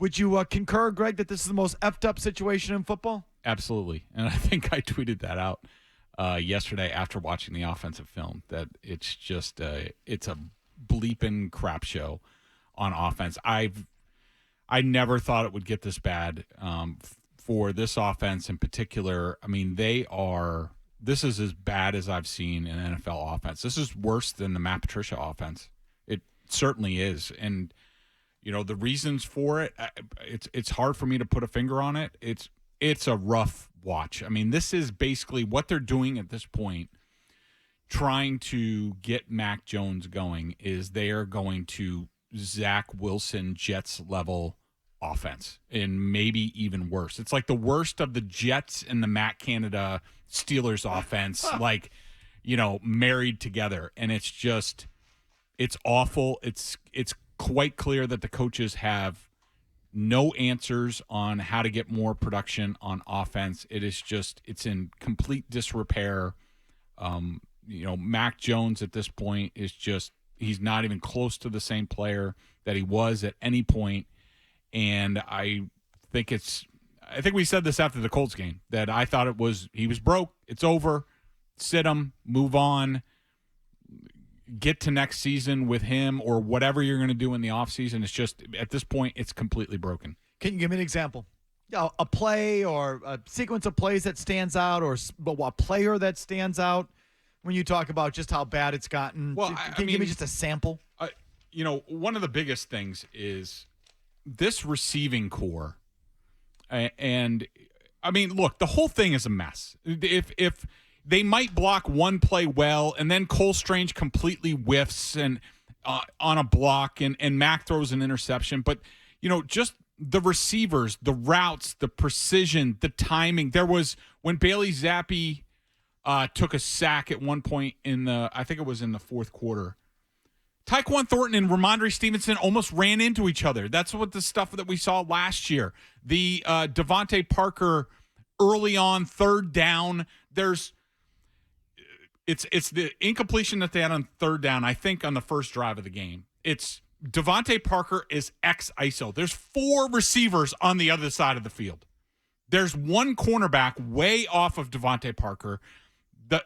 Would you concur, Greg, that this is the most effed up situation in football? Absolutely. And I think I tweeted that out yesterday after watching the offensive film, that it's just it's a bleeping crap show on offense. I never thought it would get this bad for this offense in particular. I mean, this is as bad as I've seen an NFL offense. This is worse than the Matt Patricia offense. It certainly is. And, the reasons for it, it's hard for me to put a finger on it. It's a rough watch. I mean, this is basically what they're doing at this point, trying to get Mac Jones going, is they are going to Zach Wilson Jets level offense, and maybe even worse. It's like the worst of the Jets and the Matt Canada Steelers offense, married together. And it's awful. It's quite clear that the coaches have no answers on how to get more production on offense. It's in complete disrepair. Mac Jones at this point he's not even close to the same player that he was at any point. And I think we said this after the Colts game, that I thought he was broke. It's over. Sit him, move on, get to next season with him, or whatever you're going to do in the offseason. It's just, at this point, it's completely broken. Can you give me an example? A play or a sequence of plays that stands out, or a player that stands out when you talk about just how bad it's gotten? Well, Can you give me just a sample? One of the biggest things is this receiving core. And, I mean, look, the whole thing is a mess. If they might block one play well, and then Cole Strange completely whiffs and on a block, and Mac throws an interception. But, just the receivers, the routes, the precision, the timing. There was, when Bailey Zappi took a sack at one point I think it was in the fourth quarter, Tyquan Thornton and Ramondre Stevenson almost ran into each other. That's what the stuff that we saw last year. The Devontae Parker early on, third down. It's the incompletion that they had on third down, I think, on the first drive of the game. It's Devontae Parker is X-ISO. There's 4 receivers on the other side of the field. There's one cornerback way off of Devontae Parker.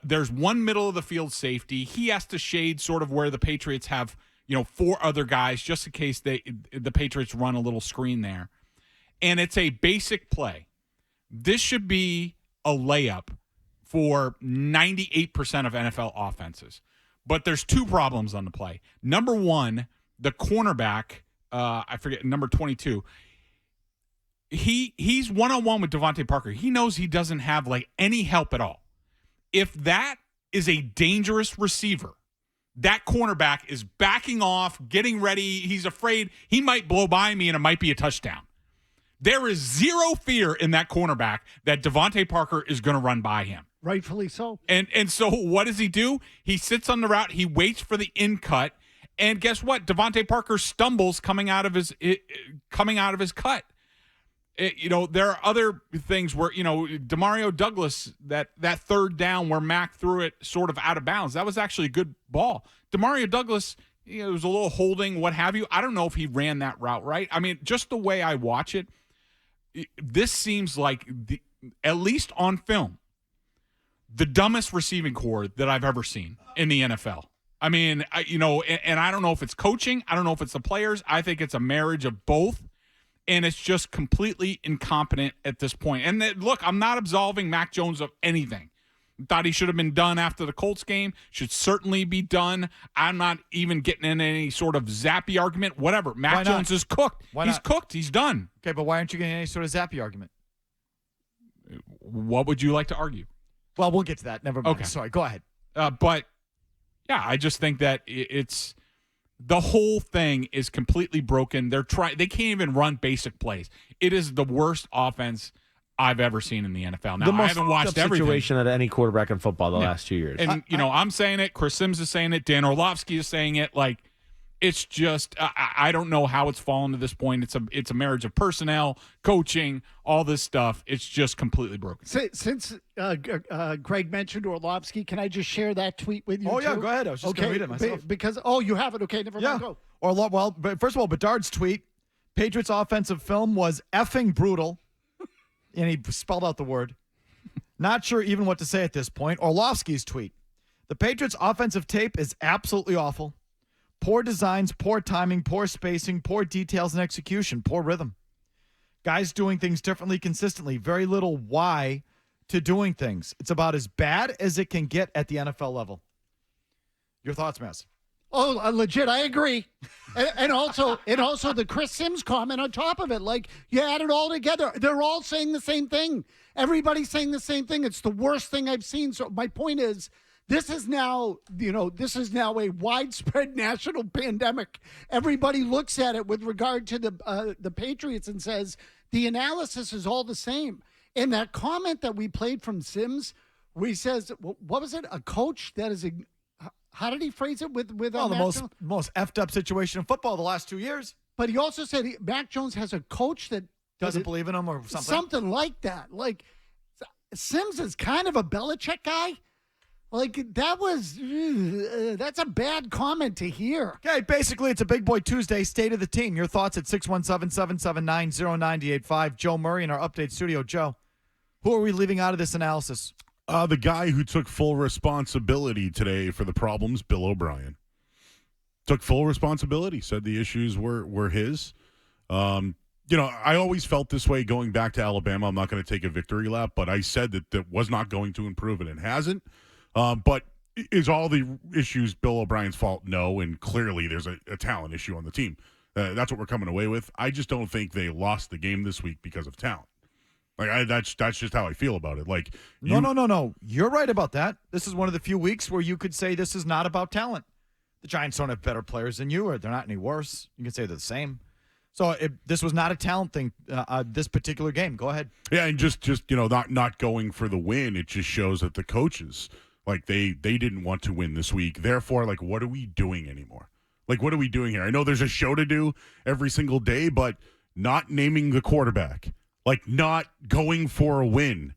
There's one middle of the field safety. He has to shade sort of where the Patriots have, 4 other guys, just in case the Patriots run a little screen there. And it's a basic play. This should be a layup for 98% of NFL offenses. But there's 2 problems on the play. Number one, the cornerback, I forget, number 22, he's one-on-one with Devontae Parker. He knows he doesn't have, any help at all. If that is a dangerous receiver, that cornerback is backing off, getting ready. He's afraid he might blow by me and it might be a touchdown. There is zero fear in that cornerback that Devontae Parker is going to run by him. Rightfully so. And so what does he do? He sits on the route. He waits for the in cut. And guess what? Devontae Parker stumbles coming out of his cut. There are other things where, Demario Douglas, that third down where Mac threw it sort of out of bounds, that was actually a good ball. Demario Douglas, it was a little holding, what have you. I don't know if he ran that route right. I mean, just the way I watch it, this seems like, at least on film, the dumbest receiving core that I've ever seen in the NFL. I mean, and I don't know if it's coaching. I don't know if it's the players. I think it's a marriage of both. And it's just completely incompetent at this point. And look, I'm not absolving Mac Jones of anything. Thought he should have been done after the Colts game. Should certainly be done. I'm not even getting in any sort of zappy argument. Whatever. Mac Jones is cooked. He's cooked. He's done. Okay, but why aren't you getting any sort of zappy argument? What would you like to argue? Well, we'll get to that. Never mind. Okay. Sorry. Go ahead. But, yeah, I just think that it's – the whole thing is completely broken. They can't even run basic plays. It is the worst offense I've ever seen in the NFL. Now, I haven't watched everything. Situation at any quarterback in football the last 2 years. And, I'm saying it. Chris Sims is saying it. Dan Orlovsky is saying it. It's just I don't know how it's fallen to this point. It's a marriage of personnel, coaching, all this stuff. It's just completely broken. Since Greg mentioned Orlovsky, can I just share that tweet with you? Oh, yeah, go ahead. I was just going to read it myself. Because you have it. Okay, never mind. Go. Well, but first of all, Bedard's tweet. Patriots offensive film was effing brutal. And he spelled out the word. Not sure even what to say at this point. Orlovsky's tweet. The Patriots offensive tape is absolutely awful. Poor designs, poor timing, poor spacing, poor details and execution, poor rhythm. Guys doing things differently consistently. Very little why to doing things. It's about as bad as it can get at the NFL level. Your thoughts, Mazz? Oh, legit, I agree. and also the Chris Sims comment on top of it. Like, you add it all together. They're all saying the same thing. Everybody's saying the same thing. It's the worst thing I've seen. So my point is, this is now a widespread national pandemic. Everybody looks at it with regard to the Patriots and says the analysis is all the same. And that comment that we played from Sims, where he says, what was it? A coach that is how did he phrase it with the most effed up situation in football the last 2 years. But he also said Mac Jones has a coach that doesn't believe in him or something. Something like that. Like, Sims is kind of a Belichick guy. Like, that's a bad comment to hear. Okay, basically it's a Big Boy Tuesday, State of the Team. Your thoughts at 617-779-0985. Joe Murray in our update studio. Joe, who are we leaving out of this analysis? The guy who took full responsibility today for the problems, Bill O'Brien. Took full responsibility, said the issues were his. I always felt this way going back to Alabama. I'm not going to take a victory lap, but I said that was not going to improve, and it hasn't. But is all the issues Bill O'Brien's fault? No, and clearly there's a talent issue on the team. That's what we're coming away with. I just don't think they lost the game this week because of talent. Like that's just how I feel about it. Like No. You're right about that. This is one of the few weeks where you could say this is not about talent. The Giants don't have better players than you, or they're not any worse. You can say they're the same. So this was not a talent thing. This particular game. Go ahead. Yeah, and just not going for the win. It just shows that the coaches they didn't want to win this week. Therefore, what are we doing anymore? Like, what are we doing here? I know there's a show to do every single day, but not naming the quarterback. Not going for a win.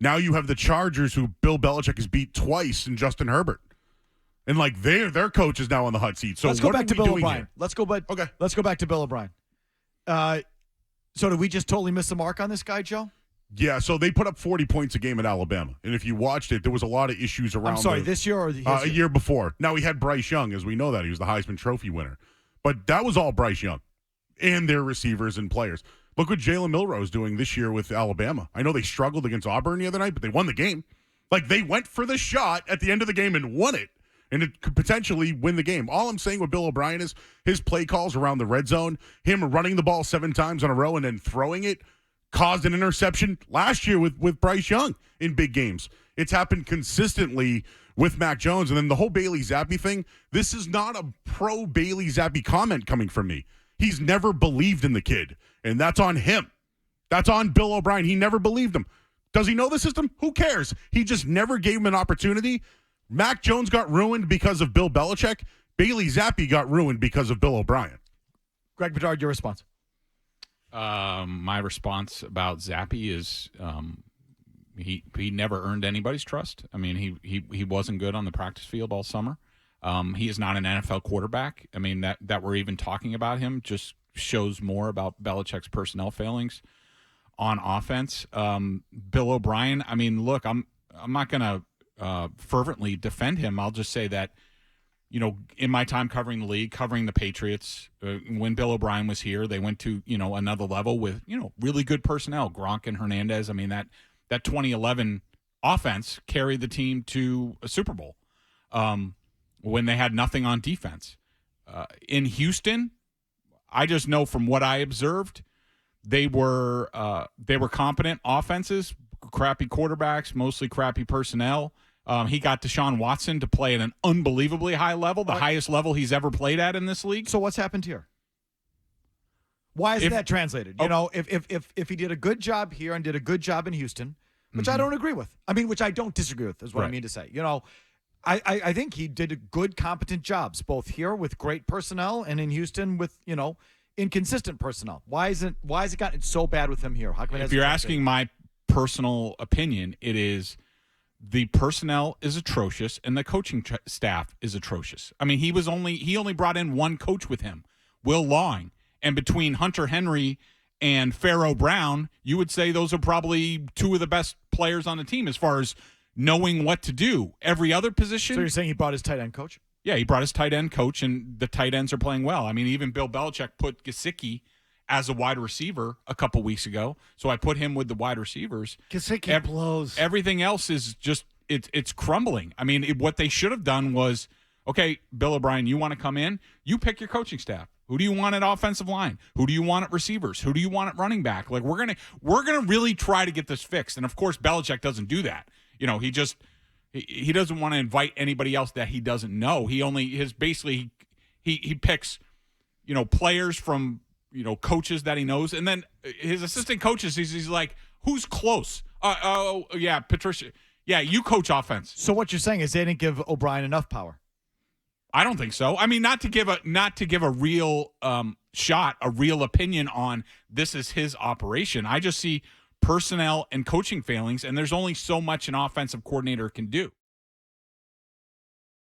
Now you have the Chargers, who Bill Belichick has beat twice, and Justin Herbert. And, their coach is now on the hot seat. So let's go back to Bill O'Brien. Here? Let's go back to Bill O'Brien. So did we just totally miss the mark on this guy, Joe? Yeah, so they put up 40 points a game at Alabama. And if you watched it, there was a lot of issues around. I'm sorry, this year or a year before. Now, he had Bryce Young, as we know that. He was the Heisman Trophy winner. But that was all Bryce Young and their receivers and players. Look what Jalen Milroe is doing this year with Alabama. I know they struggled against Auburn the other night, but they won the game. They went for the shot at the end of the game and won it. And it could potentially win the game. All I'm saying with Bill O'Brien is his play calls around the red zone, him running the ball 7 times in a row and then throwing it, caused an interception last year with Bryce Young in big games. It's happened consistently with Mac Jones. And then the whole Bailey Zappi thing, this is not a pro-Bailey Zappi comment coming from me. He's never believed in the kid, and that's on him. That's on Bill O'Brien. He never believed him. Does he know the system? Who cares? He just never gave him an opportunity. Mac Jones got ruined because of Bill Belichick. Bailey Zappi got ruined because of Bill O'Brien. Greg Bedard, your response. My response about Zappi is he never earned anybody's trust. I mean, he wasn't good on the practice field all summer. He is not an NFL quarterback. I mean, that we're even talking about him just shows more about Belichick's personnel failings on offense. Bill O'Brien, I mean, look, I'm not going to fervently defend him. I'll just say that, in my time covering the league, covering the Patriots, when Bill O'Brien was here, they went to, another level with, really good personnel, Gronk and Hernandez. I mean, that 2011 offense carried the team to a Super Bowl when they had nothing on defense. In Houston, I just know from what I observed, they were competent offenses, crappy quarterbacks, mostly crappy personnel. He got Deshaun Watson to play at an unbelievably high level, the highest level he's ever played at in this league. So what's happened here? Why isn't that translated? If he did a good job here and did a good job in Houston, which I don't agree with. I mean, which I don't disagree with is what I mean to say. I think he did good, competent jobs, both here with great personnel and in Houston with, inconsistent personnel. Why is it gotten so bad with him here? How come if you're asking my personal opinion, it is the personnel is atrocious and the coaching staff is atrocious. I mean, he only brought in one coach with him, Will Lawing, And between Hunter Henry and Pharaoh Brown, you would say those are probably two of the best players on the team as far as knowing what to do. Every other position. So you're saying he brought his tight end coach? Yeah, he brought his tight end coach, and the tight ends are playing well. I mean, even Bill Belichick put Gesicki as a wide receiver a couple weeks ago, so I put him with the wide receivers. Gesicki blows. Everything else is just it's crumbling. I mean, what they should have done was, okay, Bill O'Brien, you want to come in? You pick your coaching staff. Who do you want at offensive line? Who do you want at receivers? Who do you want at running back? Like we're gonna really try to get this fixed. And of course, Belichick doesn't do that. You know, he doesn't want to invite anybody else that he doesn't know. He picks, you know, players from, you know, coaches that he knows, and then his assistant coaches. He's like, who's close? Oh yeah, Patricia. Yeah, you coach offense. So what you're saying is they didn't give O'Brien enough power. I don't think so. I mean, not to give a real shot, a real opinion on this is his operation. I just see personnel and coaching failings, and there's only so much an offensive coordinator can do.